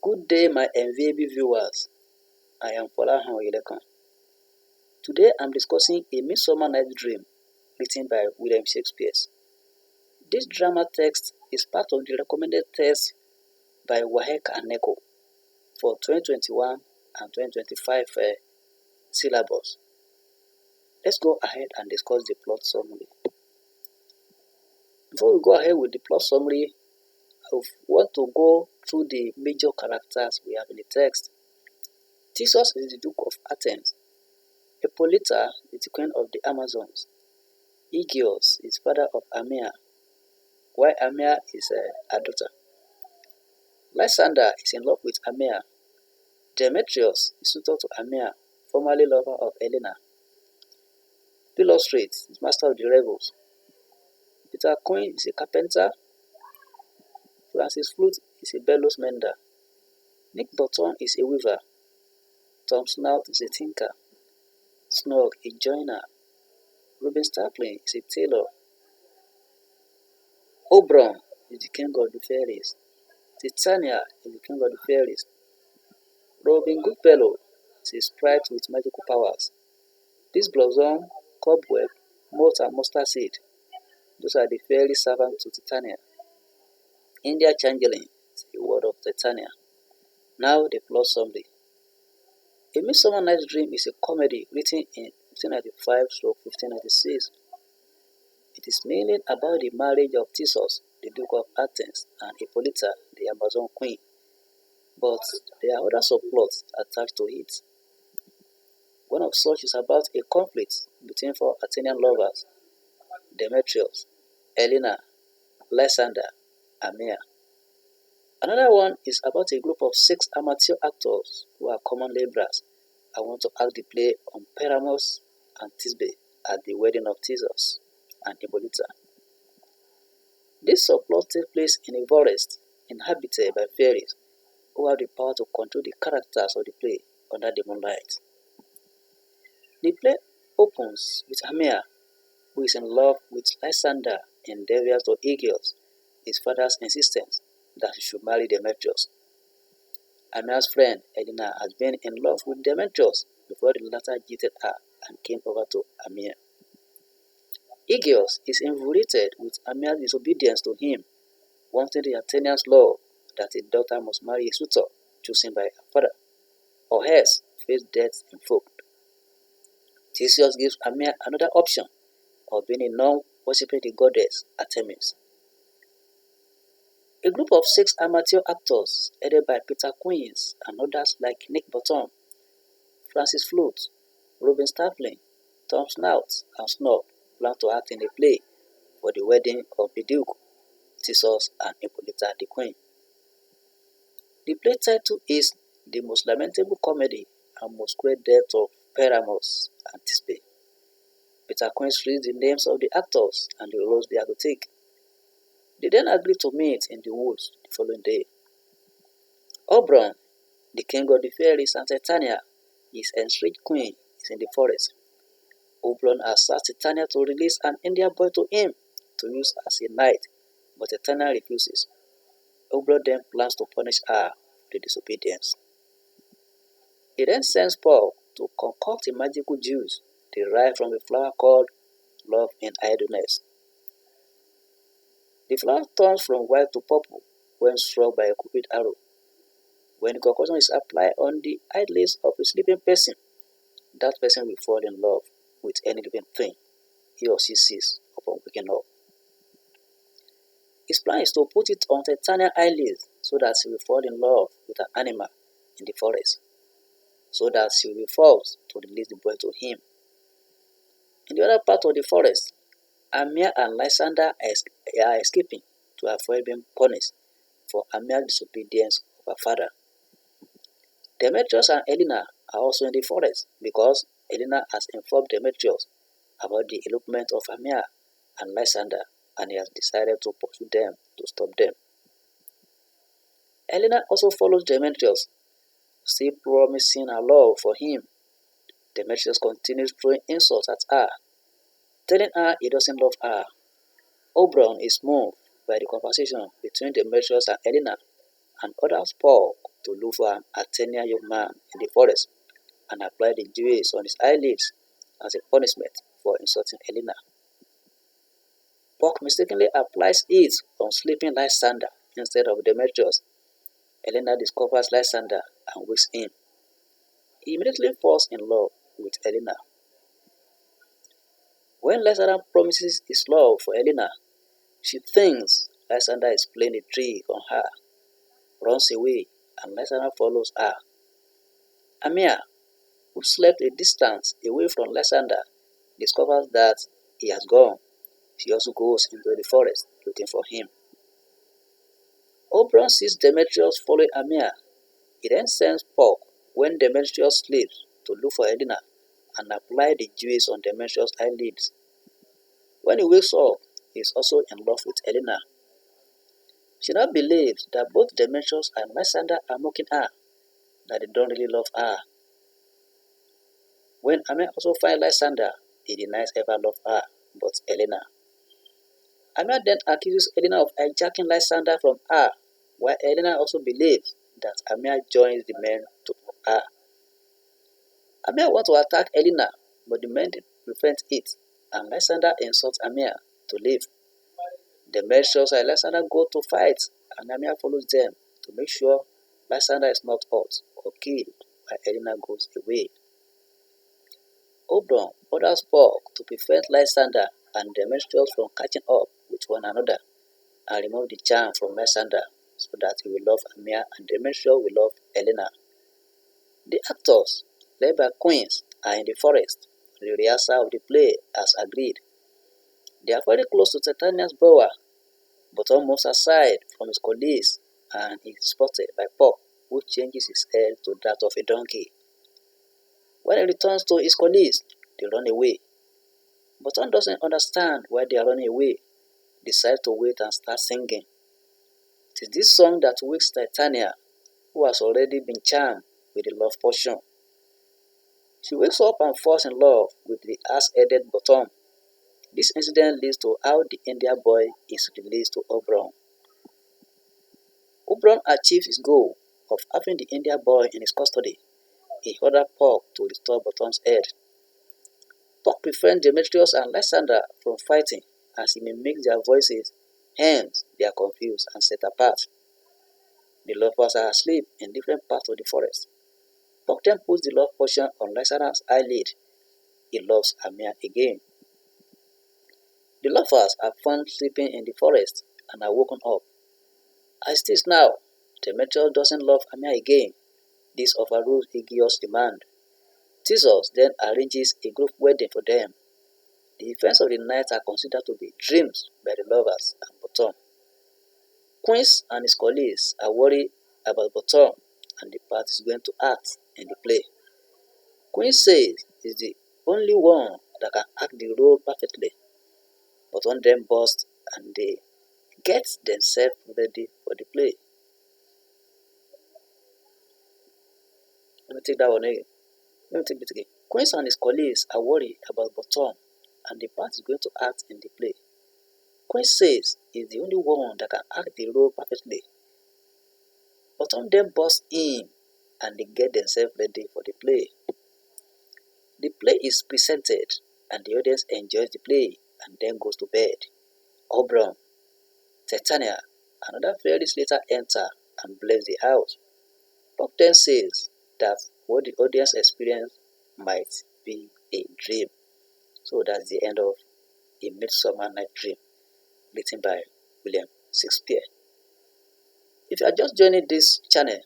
Good day, my enviable viewers. I am Folahan Oyelekan. Today I'm discussing A Midsummer Night's Dream, written by William Shakespeare. This drama text is part of the recommended text by Wahek and Neko for 2021 and 2025 syllabus. Let's go ahead and discuss the plot summary. Before we go ahead with the plot summary, I want to go through the major characters we have in the text. Theseus is the Duke of Athens. Hippolyta is the queen of the Amazons. Aegeus is father of Amia, while Amia is her daughter. Lysander is in love with Amia. Demetrius is suitor to Amia, formerly lover of Helena. Philostrate is master of the revels. Peter Quinn is a carpenter. Francis Flute is a bellows mender. Nick Bottom is a weaver. Tom Snout is a tinker. Snug a joiner. Reuben Starpling is a tailor. Oberon is the king of the fairies. Titania is the king of the fairies. Robin Goodfellow is a sprite with magical powers. This blossom, cobweb, moth and mustard seed. Those are the fairy servants to Titania. India Changeling is the word of Titania. Now the plot summary. A Midsummer Night's Dream is a comedy written in 1595-1596. It is mainly about the marriage of Theseus, the Duke of Athens, and Hippolyta, the Amazon queen. But there are other subplots attached to it. One of such is about a conflict between four Athenian lovers: Demetrius, Helena, Lysander, and Amia. Another one is about a group of 6 amateur actors who are common laborers and want to act the play on Peramos and Thisbe at the wedding of Theseus and Hippolyta. This subplot takes place in a forest inhabited by fairies who have the power to control the characters of the play under the moonlight. The play opens with Amia, who is in love with Lysander and endeavors to Aegeus, his father's insistence that he should marry Demetrius. Amia's friend Helena has been in love with Demetrius before the latter cheated her and came over to Amia. Aegeus is infuriated with Amia's disobedience to him, wanting the Athenians' law that a daughter must marry a suitor chosen by her father, or else face death invoked. Theseus gives Amia another option of being a nun worshipping the goddess Artemis. A group of 6 amateur actors, headed by Peter Queens and others like Nick Bottom, Francis Flute, Reuben Starpling, Tom Snout, and Snub, plan to act in a play for the wedding of the Duke, Theseus, and Hippolyta the Queen. The play title is The Most Lamentable Comedy and Most Cruel Death of Peramos and Thisbe. Peter Queens reads the names of the actors and the roles they are to take. They then agree to meet in the woods the following day. Oberon, the king of the fairies, and Titania, his enraged queen, is in the forest. Oberon asks Titania to release an Indian boy to him to use as a knight, but Titania refuses. Oberon then plans to punish her for the disobedience. He then sends Paul to concoct a magical juice derived from a flower called love in idleness. The flower turns from white to purple when struck by a cupid arrow. When the concoction is applied on the eyelids of a sleeping person, that person will fall in love with any living thing he or she sees upon waking up. His plan is to put it on Titania's eyelids so that she will fall in love with an animal in the forest, so that she will be forced to release the boy to him. In the other part of the forest, Amia and Lysander are escaping to avoid being punished for Amia's disobedience of her father. Demetrius and Helena are also in the forest because Helena has informed Demetrius about the elopement of Amia and Lysander, and he has decided to pursue them to stop them. Helena also follows Demetrius, still promising her love for him. Demetrius continues throwing insults at her, telling her he doesn't love her. Oberon is moved by the conversation between Demetrius and Helena and orders Paul to look for an Athenian young man in the forest and apply the jewels on his eyelids as a punishment for insulting Helena. Puck mistakenly applies it on sleeping Lysander instead of Demetrius. Helena discovers Lysander and wakes him. He immediately falls in love with Helena. When Lysander promises his love for Helena, she thinks Lysander is playing a trick on her, runs away, and Lysander follows her. Amir, who slept a distance away from Lysander, discovers that he has gone. She also goes into the forest looking for him. Oberon sees Demetrius following Amir. He then sends Puck when Demetrius sleeps to look for Helena and apply the jewels on Demetrius' eyelids. When he wakes up, he is also in love with Helena. She now believes that both Demetrius and Lysander are mocking her, that they don't really love her. When Amir also finds Lysander, he denies ever loved her, but Helena. Amir then accuses Helena of hijacking Lysander from her, while Helena also believes that Amir joins the men to mock her. Amir wants to attack Helena, but the men prevent it, and Lysander insults Amir to leave. Demetrius and Lysander go to fight, and Amir follows them to make sure Lysander is not hurt or killed while Helena goes away. Oberon orders Puck to prevent Lysander and Demetrius from catching up with one another and remove the charm from Lysander so that he will love Amir and Demetrius will love Helena. The actors, led by queens, are in the forest for the rehearsal of the play as agreed. They are very close to Titania's bower, but moves aside from his colleagues and is spotted by Puck, who changes his head to that of a donkey. When he returns to his colleagues, they run away. Button doesn't understand why they are running away, decides to wait and start singing. It is this song that wakes Titania, who has already been charmed with the love potion. She wakes up and falls in love with the ass-headed Bottom. This incident leads to how the India boy is released to Oberon. Oberon achieves his goal of having the India boy in his custody. He orders Puck to restore Bottom's head. Puck prevents Demetrius and Lysander from fighting as he mimics their voices, hence they are confused and set apart. The lovers are asleep in different parts of the forest. Puck then puts the love potion on Lysander's eyelid. He loves Amir again. The lovers are found sleeping in the forest and are woken up. As it is now, Demetrius doesn't love Amir again. This overrules Aegeus' demand. Theseus then arranges a group wedding for them. The events of the night are considered to be dreams by the lovers and Bottom. Queens and his colleagues are worried about Bottom and the part he's going to act in the play. Queen says he's the only one that can act the role perfectly. Bottom then bursts and they get themselves ready for the play. Let me take that one again. Let me take it again. Queens and his colleagues are worried about Bottom and the part he's going to act in the play. Queen says he's the only one that can act the role perfectly. Bottom then bursts in and they get themselves ready for the play. The play is presented and the audience enjoys the play and then goes to bed. Oberon, Titania, and other fairies later enter and bless the house. Puck then says that what the audience experienced might be a dream. So that's the end of A Midsummer Night Dream, written by William Shakespeare. If you are just joining this channel,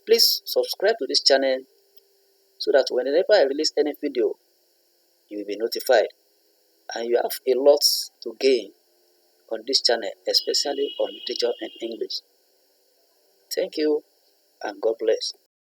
please subscribe to this channel so that whenever I release any video, you will be notified. And you have a lot to gain on this channel, especially on literature and English. Thank you and God bless.